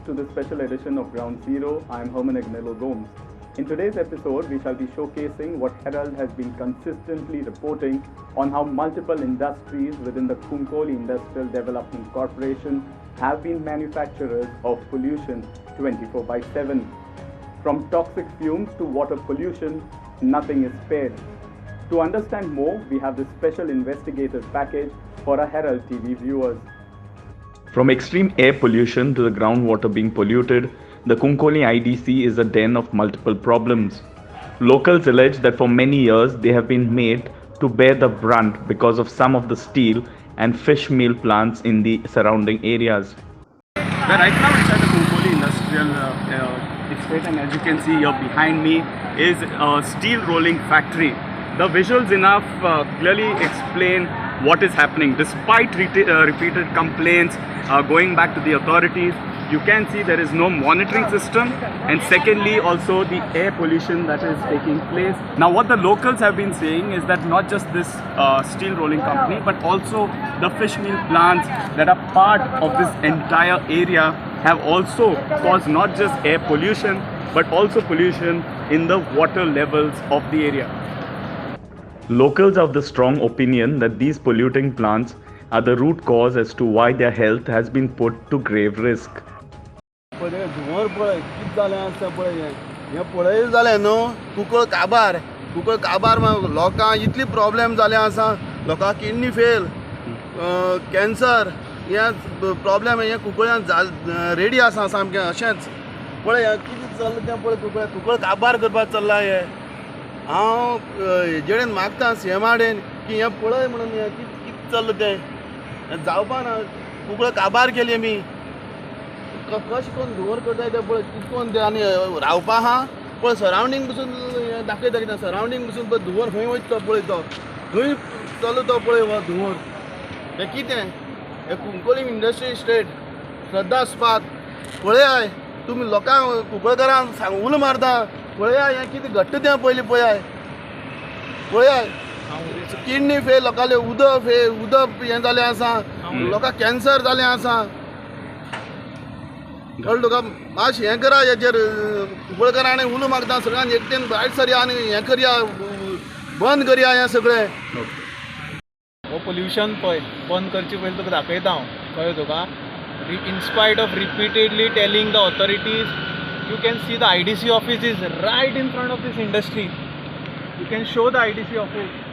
to the special edition of Ground Zero. I am Herman Agnello Gomes. In today's episode, we shall be showcasing what Herald has been consistently reporting on how multiple industries within the Kunkoli Industrial Development Corporation have been manufacturers of pollution 24/7. From toxic fumes to water pollution, nothing is spared. To understand more, we have this special investigative package for our Herald TV viewers. From extreme air pollution to the groundwater being polluted, the Kunkoli IDC is a den of multiple problems. Locals allege that for many years they have been made to bear the brunt because of some of the steel and fish meal plants in the surrounding areas. Right now inside the Kunkoli Industrial Estate, and as you can see here behind me is a steel rolling factory. The visuals enough clearly explain what is happening. Despite repeated complaints going back to the authorities, you can see there is no monitoring system, and secondly also the air pollution that is taking place. Now what the locals have been saying is that not just this steel rolling company but also the fish meal plants that are part of this entire area have also caused not just air pollution but also pollution in the water levels of the area. Locals are of the strong opinion that these polluting plants are the root cause as to why their health has been put to grave risk. धुंवर पळय कितें जालें आसा पळय हें पळय जालें न्हू कुंकळ काबार लोकांक इतली प्रॉब्लेम जाले आसा लोकांक किडनी फेल कॅन्सर हे प्रॉब्लेम हे कुंकळ्यान रेडी आसा सामकें अशेंच पळय हें कितें चल्लां तें पळय कुंकळ काबार करपाक चल्लां हें हांव हेजेडेन मागता सेमाडेन की हें पळय म्हणून हें कितें चल्लां तें जावपा ना कुंकळ काबार केली आमी कशें करून धुंवर करताय ते पळय कितें करून ते आनी रावपा आहा पळय सरावंडींग पसून दाखयता कितें सरावंडींग पसून पळय धुंवर खंय वयता पळय तो खंय चलो तो पळय हो धुंवर हें कितें हें कुंकळी इंडस्ट्री इस्टेट श्रद्धास्पाद पळयाय तुमी लोकांक कुंकळकारांक सांग उलो मारता पळयाय हें कितें घडटा तें पयलीं पळयाय किडनी फेल लोकांले उदक हें जालें आसा लोकांक कॅन्सर जालें आसा कळ्ळें तुका मातशें हें करा हेजेर कुंकळकारां आनी उलो मारता सगळ्यांक एकटेन भायर सरया आनी हें करया बंद करया हें सगळें हो पोल्युशन पळय बंद करचे पयलीं तुका दाखयता हांव कळ्ळें तुका in spite of repeatedly telling the authorities you can see the IDC office is right in front of this industry you can show the IDC office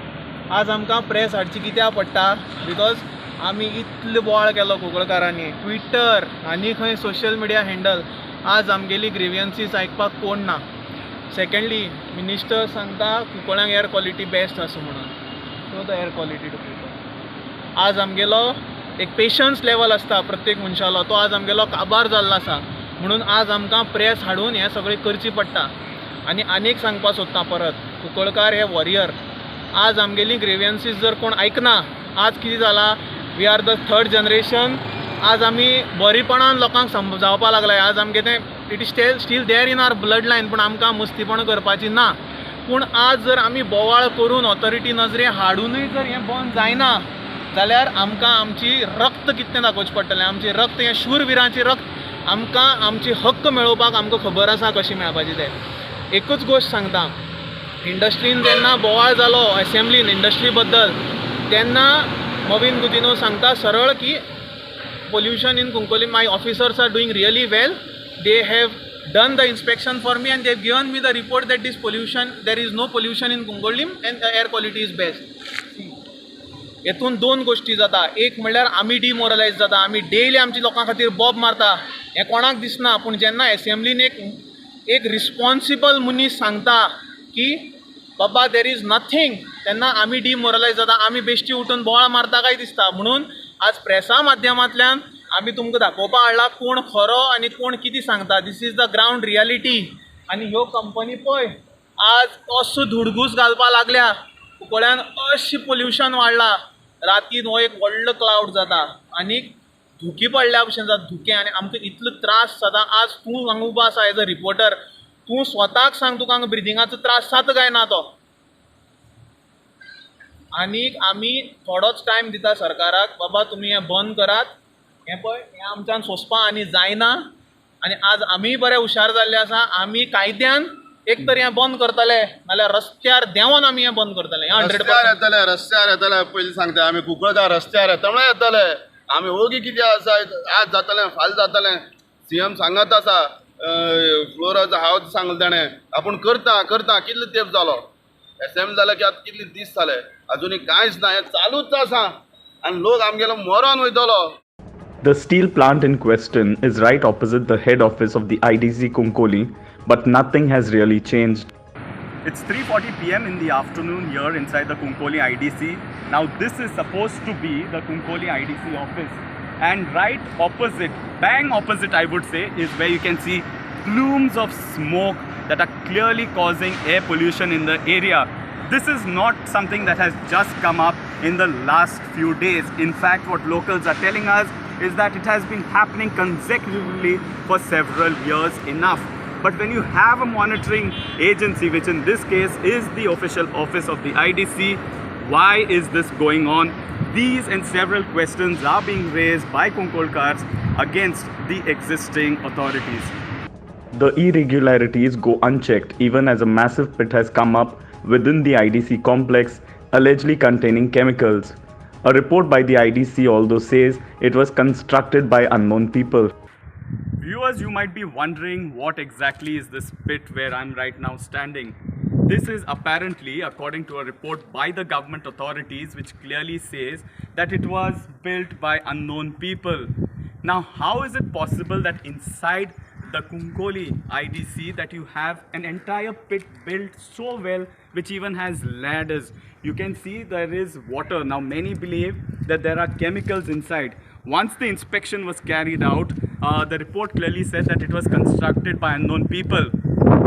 आज आमकां प्रेस हाडची कित्याक पडटा बिकॉज आमी इतलो बोवाळ केलो कुंकळकारांनी ट्विटर आनी खंय सोशल मिडिया हँडल आज आमगेली ग्रिवियन्सीस आयकपाक कोण ना सेकंडली मिनिस्टर सांगता कुंकळ्यांक एअर क्वॉलिटी बेस्ट आसा म्हणून so the air quality to people आज आमगेलो एक पेशन्स लेवल आसता प्रत्येक मनशालो तो आज आमगेलो काबार जाल्लो आसा म्हणून आज आमकां प्रेस हाडून हें सगळें करची पडटा आनी आनीक सांगपाक सोदता परत कुंकळकार हे वॉरियर आज आमगेली ग्रिवियन्सीस जर कोण आयकना आज कितें जाला we are the third generation आज आमी बरीपणान लोकांक समजावपा लागलाय आज आमगे तें it is still there in our blood line पूण आमकां मस्तीपण करपाची ना पूण आज जर आमी बोवाळ करून ऑथॉरिटी नजरे हाडूनय जर हें बंद जायना जाल्यार आमकां आमची रक्त कितें दाखोवचें पडटलें आमचें रक्त हें शूरविरांचें रक्त आमकां आमची हक्क मेळोवपाक आमकां खबर आसा कशी मेळपाची तें एकूच गोश्ट सांगता इंडस्ट्रीन जेन्ना बोवाळ जालो असेंब्लीन इंडस्ट्री बद्दल तेन्ना मोविन गुदिनो सांगता सरळ की pollution in Kunkolim my officers are doing really well they have done the inspection for me and they have given me the report that this pollution there is no pollution in Kunkolim and the air quality is best हेतून दोन गोष्टी जाता एक म्हणल्यार आमी डिमोरलायज जाता आमी daily आमच्या लोकां खातीर बॉब मारता हें कोणाक दिसना पूण जेन्ना असेंब्लीन एक रिस्पॉन्सिबल मनीस सांगता की बाबा देर इज नथींग तेन्ना आमी डिमोरलायज जाता आमी बेश्टी उठून बोवाळ मारता काय दिसता म्हणून आज प्रेसा माध्यमांतल्यान आमी तुमकां दाखोवपाक हाडला कोण खरो आनी कोण कितें सांगता this is the ground reality आनी ह्यो कंपनी पळय आज असो धुडगूस घालपाक लागल्या कुंकळ्यान अशें पोल्युशन वाडलां रातीन हो एक व्हडलो क्लावड जाता आनी धुकी पडल्या भशेन जाता धुकें आनी आमकां इतलो त्रास जाता आज तूं हांगा उबो आसा एज अ रिपोर्टर तूं स्वताक सांग तुका हांगा ब्रिदिंगाचो त्रास जाता काय ना तो आनीक आमी थोडोच टायम दिता सरकाराक बाबा तुमी हें बंद करात हें पळय हें आमच्यान सोंसपा आनी जायना आनी आज आमी बरे हुशार जाल्ले आसा. आमी कायद्यान एक तर हें बंद करतले नाल्यार रस्त्यार देंवन आमी हें बंद करतले. 100% रस्त्यार येतले पयलीं सांगता आमी कुंकळकार रस्त्यार येता म्हळ्यार येतले. आमी ओगी कितें आसा आज जातलें फाल जातलें CM सांगत आसा फ्लोराचो हांव सांगलें ताणें आपूण करता कितलो तेंप जालो SM जाले की आतां कितले दीस जाले अजुनूय कांयच ना हें चालूच आसा आनी लोक आमगेलो मरोन वयतलो. The steel plant in question is right opposite the head office of the IDC Kunkoli, but nothing has really changed. It's 3:40 p.m. in the afternoon here inside the Kunkoli IDC. Now this is supposed to be the Kunkoli IDC office, and right opposite, bang opposite I would say, is where you can see plumes of smoke that are clearly causing air pollution in the area. This is not something that has just come up in the last few days. In fact, what locals are telling us is that it has been happening consecutively for several years enough. But when you have a monitoring agency, which in this case is the official office of the IDC, why is this going on? These and several questions are being raised by Kunkolkars against the existing authorities. The irregularities go unchecked even as a massive pit has come up within the IDC complex, allegedly containing chemicals. A report by the IDC although says it was constructed by unknown people. Viewers, you might be wondering what exactly is this pit where I'm right now standing. This is apparently, according to a report by the government authorities, which clearly says that it was built by unknown people. Now, how is it possible that inside the Kunkoli IDC that you have an entire pit built so well, which even has ladders? You can see there is water. Now, many believe that there are chemicals inside. Once the inspection was carried out, the report clearly said that it was constructed by unknown people.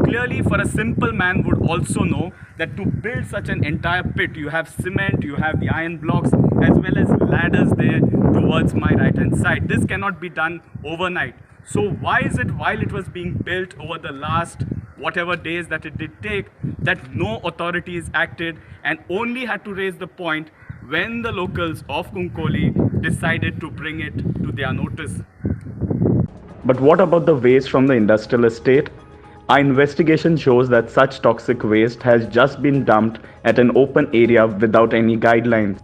Clearly, for a simple man would also know that to build such an entire pit, you have cement, you have the iron blocks, as well as ladders there towards my right hand side. This cannot be done overnight. So why is it while it was being built over the last whatever days that it did take, that no authorities acted and only had to raise the point when the locals of Kunkoli decided to bring it to their notice? But what about the waste from the industrial estate? Our investigation shows that such toxic waste has just been dumped at an open area without any guidelines.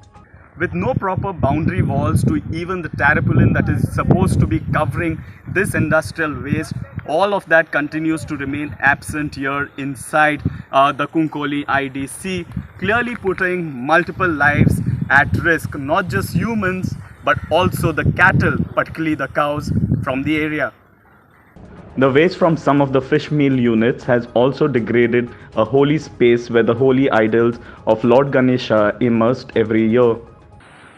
With no proper boundary walls to even the tarpaulin that is supposed to be covering this industrial waste, all of that continues to remain absent here inside the Kunkoli IDC, clearly putting multiple lives at risk, not just humans, but also the cattle, particularly the cows from the area. The waste from some of the fish meal units has also degraded a holy space where the holy idols of Lord Ganesha immersed every year.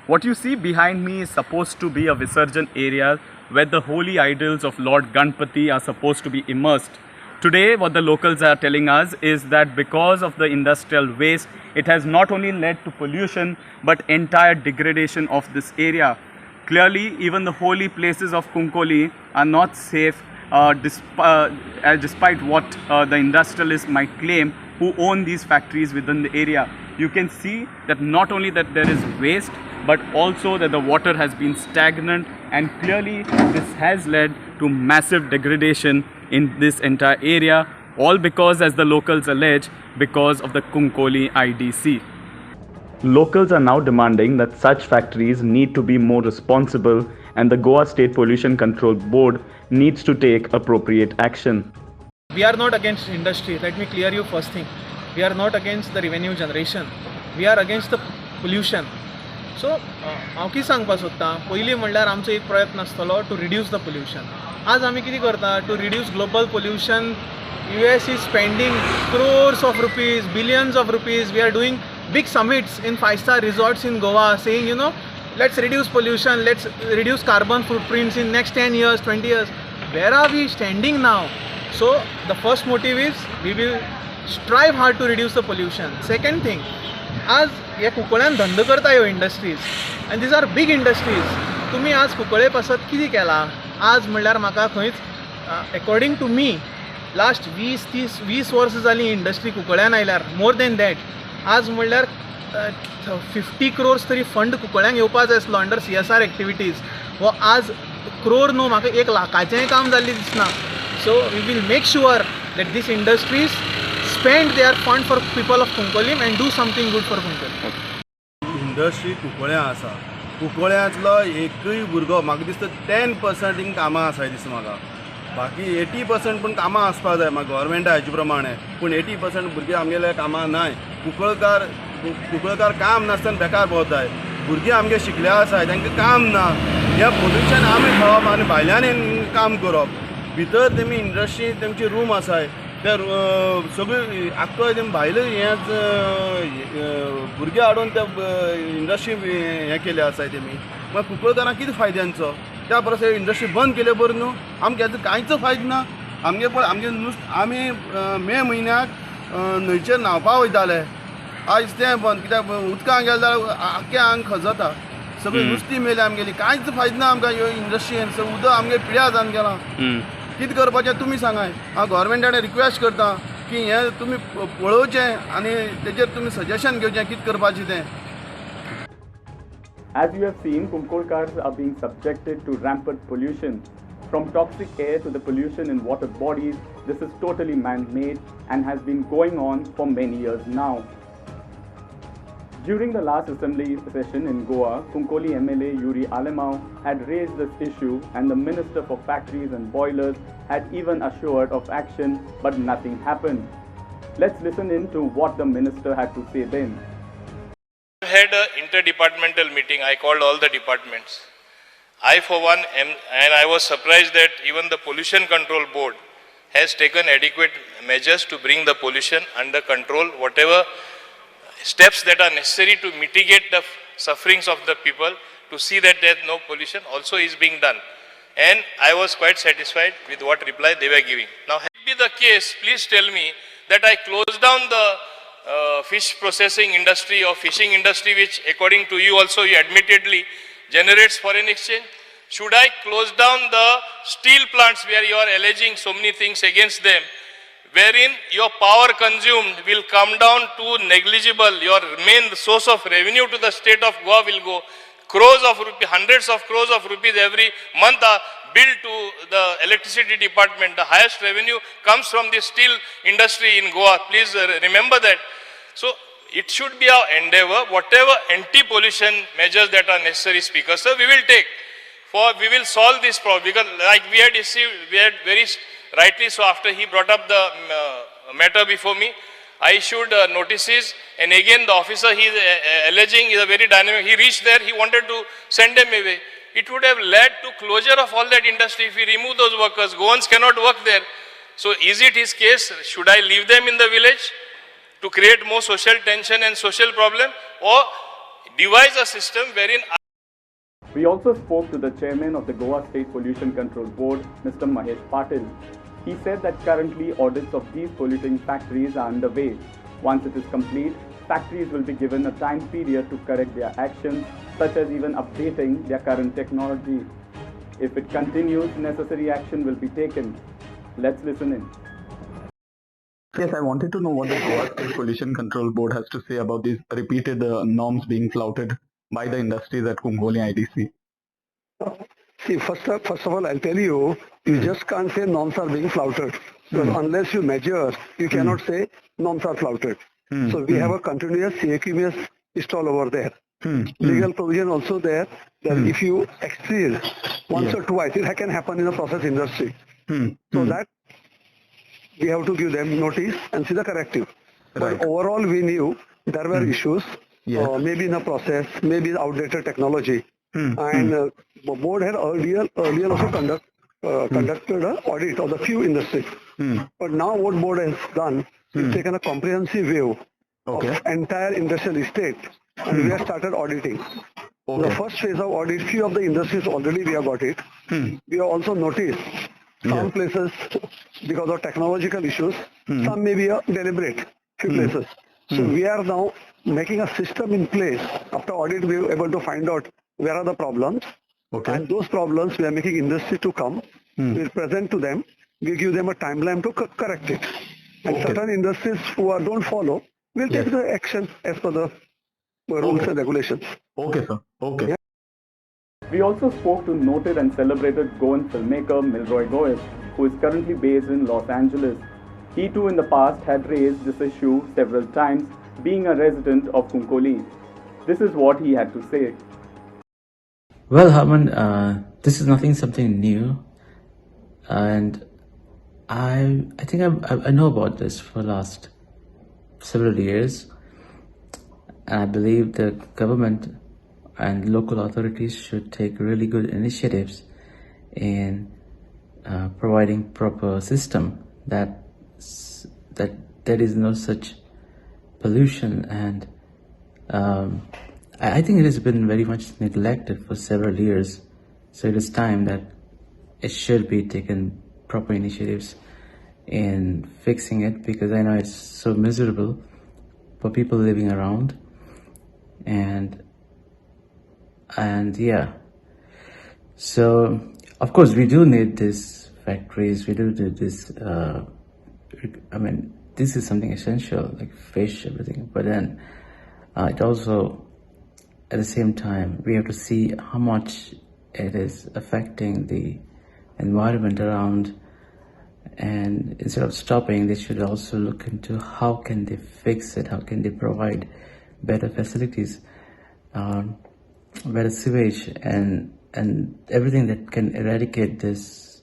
What you see behind me is supposed to be a Visarjan area where the holy idols of Lord Ganpati are supposed to be immersed. Today, what the locals are telling us is that because of the industrial waste, it has not only led to pollution, but entire degradation of this area. Clearly, even the holy places of Kunkoli are not safe, despite what the industrialists might claim who own these factories within the area. You can see that not only that there is waste, but also that the water has been stagnant, and clearly this has led to massive degradation in this entire area, all because, as the locals allege, because of the Kunkoli IDC. Locals are now demanding that such factories need to be more responsible, and the Goa State Pollution Control Board needs to take appropriate action. We are not against industry. Let me clear you first thing. We are not against the revenue generation. We are against the pollution. सो हांव कितें सांगपाक सोदतां, पयलीं म्हणल्यार आमचो एक प्रयत्न आसतलो टू रिड्यूस द पोल्युशन. आज आमी कितें करता to reduce global pollution? US is spending crores of rupees, billions of rupees. We are doing big summits in 5-star resorts in Goa saying, let's reduce pollution, let's reduce carbon footprints in next 10 years, 20 years. Where are we standing now? So the first motive is we will strive hard to reduce the pollution. Second thing, आज हे कुंकळ्यान धंदो करता ह्यो industries, आनी these are big industries. तुमी आज कुंकळे पासत कितें केलां? आज म्हणल्यार म्हाका खंयच अकॉर्डिंग टू मी लास्ट 20 वर्सां जालीं इंडस्ट्री कुंकळ्यान आयल्यार, मोर देन दॅट. आज म्हणल्यार 50 crores तरी फंड कुंकळ्यांक येवपा जाय आसलो अंडर CSR एक्टिविटीज. वो आज crore न्हू, म्हाका 1 लाखाचेंय काम जाल्लें दिसना. So we will make sure that these industries spend their fund for people of Kunkolim and do something good for Kunkolim. Industry कुंकळ्या आसा. कुंकळ्यांतलो एकूय भुरगो म्हाका दिसता 10% हिंग कामां आसाय दिसता म्हाका. बाकी 80% पूण कामां आसपाक जाय म्हाका गव्हर्मेंटा हेजे प्रमाणे, पूण 80% भुरगे आमगेले कामां नाय. कुंकळकार काम नासतना बेकार भोंवताय. भुरगे आमगे शिकले आसाय तांकां काम ना. हें पोल्युशन आमी खावप आनी भायल्यान काम करप. भितर तेमी इंडस्ट्री तेंचे रूम आसाय, ते सगळे आख्खो तेमी भायले हेंच भुरगे हाडून ते इंडस्ट्री हें केले आसाय तेमी. मागीर कुंकळकारांक कितें फायद्यांचो? त्या परस इंडस्ट्री बंद केले बरें न्हू. आमकां हेजो कांयच फायदो ना. आमगे आमी मे म्हयन्याक न्हंयचेर न्हांवपाक वयताले. आयज तें बंद, कित्याक उदकांत गेले जाल्यार आख्खें आंग खजता. सगळी नुस्तीं मेली आमगेली. कांयच फायदो ना आमकां ह्यो इंडस्ट्रीन. उदक आमगे पिड्यार जावन गेलां. कितें करपाचें तुमी सांगाय. हांव गव्हर्मेंटान रिक्वेस्ट करता की हें तुमी पळोवचें आनी तेजेर तुमी सजेशन घेवचें कितें करपाचें तें. As you have seen, Kumkolkars are being subjected to rampant pollution. From toxic air to the pollution in water bodies, this is totally man-made and has been going on for many years now. During the last assembly session in Goa, Kunkoli MLA Yuri Alemau had raised this issue and the Minister for Factories and Boilers had even assured of action, but nothing happened. Let's listen in to what the Minister had to say then. I had an interdepartmental meeting. I called all the departments. I for one and I was surprised that even the Pollution Control Board has taken adequate measures to bring the pollution under control. Whatever steps that are necessary to mitigate the sufferings of the people, to see that there is no pollution also is being done. And I was quite satisfied with what reply they were giving. Now, had it be the case, please tell me that I close down the fish processing industry or fishing industry, which according to you also you admittedly generates foreign exchange. Should I close down the steel plants where you are alleging so many things against them, wherein your power consumed will come down to negligible, your main source of revenue to the state of Goa will go, crores of rupees, hundreds of crores of rupees every month are billed to the electricity department. The highest revenue comes from the steel industry in Goa. Please remember that. So it should be our endeavor, whatever anti-pollution measures that are necessary, Speaker sir, we will take. For we will solve this problem, because like we had very rightly so, after he brought up the matter before me, I issued notices, and again the officer he is alleging is a very dynamic. He reached there, he wanted to send them away. It would have led to closure of all that industry if we remove those workers. Goans cannot work there. So is it his case? Should I leave them in the village to create more social tension and social problem, or devise a system wherein... We also spoke to the chairman of the Goa State Pollution Control Board, Mr. Mahesh Patil. He said that currently audits of these polluting factories are underway. Once it is complete, factories will be given a time period to correct their actions, such as even updating their current technology. If it continues, necessary action will be taken. Let's listen in. Yes, I wanted to know what the Goa State Pollution Control Board has to say about these repeated norms being flouted by the industries at Kunkoli IDC. See, first of all, I'll tell you, you just can't say norms are being flouted. Because unless you measure, you cannot say norms are flouted. So we have a continuous CAQMS installed over there. Legal provision also there that if you exceed once or twice, it can happen in the process industry. So that we have to give them notice and see the corrective. But overall, we knew there were issues, maybe in the process, maybe outdated technology. And the board had earlier also conducted an audit of the few industries. But now what board has done is taken a comprehensive view of entire industrial estate, and we have started auditing. The first phase of audit, few of the industries already we have got it. We have also noticed some places, because of technological issues, some may be deliberate, few places. So we are now making a system in place. After audit, we are able to find out where are the problems. And those problems, we are making industry to come. We will present to them. We give them a timeline to correct it. And certain industries who don't follow, will take the action as per the rules and regulations. Okay, sir. Okay. We also spoke to noted and celebrated Goan filmmaker Milroy Goes, who is currently based in Los Angeles. He too in the past had raised this issue several times, being a resident of Kunkoli. This is what he had to say. Well, Harman, this is something new, and I think I know about this for the last several years, and I believe the government and local authorities should take really good initiatives in providing proper system that there is no such pollution, and I think it has been very much neglected for several years. So it is time that it should be taken proper initiatives in fixing it, because I know it's so miserable for people living around, and yeah. So of course we do need these factories, we do need this, this is something essential, like fish, everything, but then it also, at the same time, we have to see how much it is affecting the environment around, and instead of stopping, they should also look into how can they fix it, how can they provide better facilities, better sewage, and everything that can eradicate this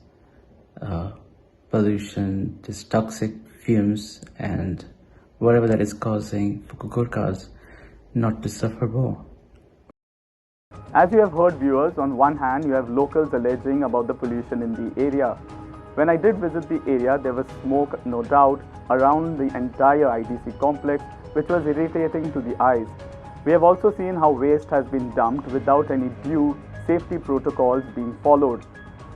pollution, this toxic fumes, and whatever that is causing for Gurkhas not to suffer more. As you have heard, viewers, on one hand you have locals alleging about the pollution in the area. When I did visit the area, there was smoke, no doubt, around the entire IDC complex, which was irritating to the eyes. We have also seen how waste has been dumped without any due safety protocols being followed.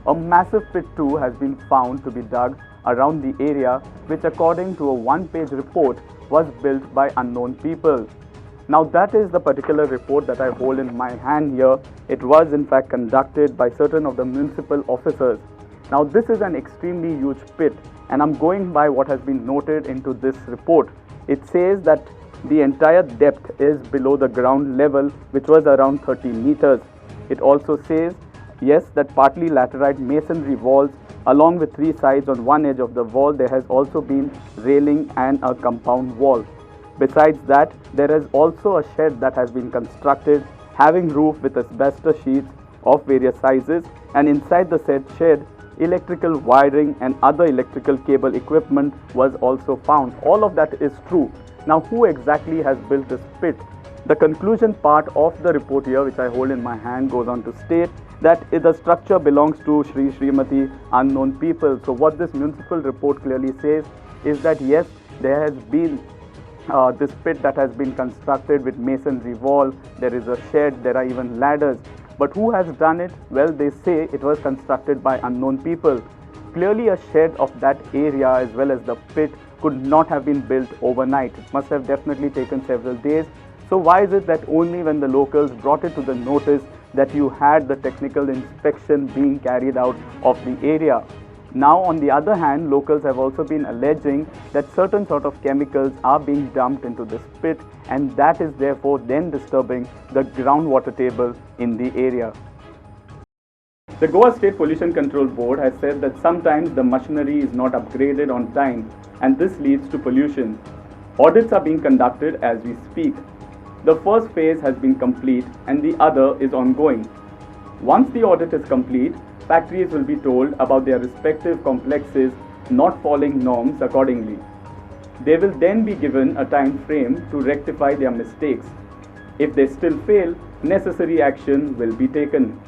A massive pit too has been found to be dug around the area, which according to a one-page report was built by unknown people. Now that is the particular report that I hold in my hand here. It was in fact conducted by certain of the municipal officers. Now this is an extremely huge pit, and I'm going by what has been noted into this report. It says that the entire depth is below the ground level, which was around 30 meters. It also says, yes, that partly laterite masonry walls along with three sides. On one edge of the wall there has also been railing and a compound wall. Besides that, there is also a shed that has been constructed having roof with asbestos sheets of various sizes, and inside the said shed electrical wiring and other electrical cable equipment was also found. All of that is true. Now who exactly has built this pit? The conclusion part of the report here, which I hold in my hand, goes on to state that the structure belongs to Sri Srimati unknown people. So what this municipal report clearly says is that yes, there has been this pit that has been constructed with masonry wall, there is a shed, there are even ladders. But who has done it? Well, they say it was constructed by unknown people. Clearly a shed of that area as well as the pit could not have been built overnight. It must have definitely taken several days. So why is it that only when the locals brought it to the notice that you had the technical inspection being carried out of the area? Now, on the other hand, locals have also been alleging that certain sort of chemicals are being dumped into this pit, and that is therefore then disturbing the groundwater table in the area. The Goa State Pollution Control Board has said that sometimes the machinery is not upgraded on time, and this leads to pollution. Audits are being conducted as we speak. The first phase has been complete and the other is ongoing. Once the audit is complete, factories will be told about their respective complexes not following norms accordingly. They will then be given a time frame to rectify their mistakes. If they still fail, necessary action will be taken.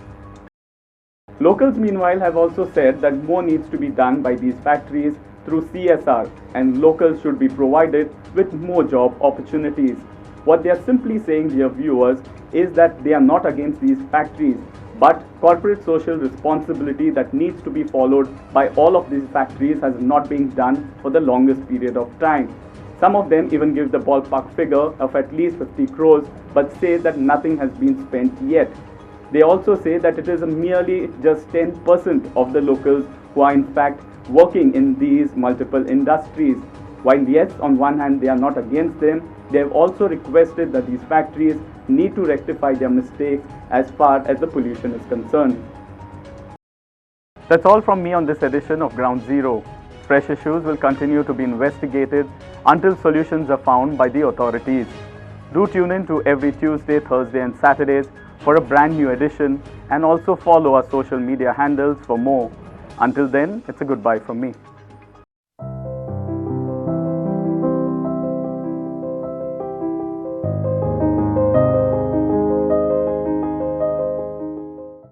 Locals meanwhile have also said that more needs to be done by these factories through CSR, and locals should be provided with more job opportunities. What they are simply saying, dear viewers, is that they are not against these factories, but corporate social responsibility that needs to be followed by all of these factories has not been done for the longest period of time. Some of them even give the ballpark figure of at least 50 crores, but say that nothing has been spent yet. They also say that it is merely just 10% of the locals who are in fact working in these multiple industries. While yes, on one hand they are not against them, they have also requested that these factories need to rectify their mistakes as far as the pollution is concerned. That's all from me on this edition of Ground Zero. Fresh issues will continue to be investigated until solutions are found by the authorities. Do tune in to every Tuesday, Thursday and Saturdays for a brand new edition, and also follow our social media handles for more. Until then, it's a goodbye from me.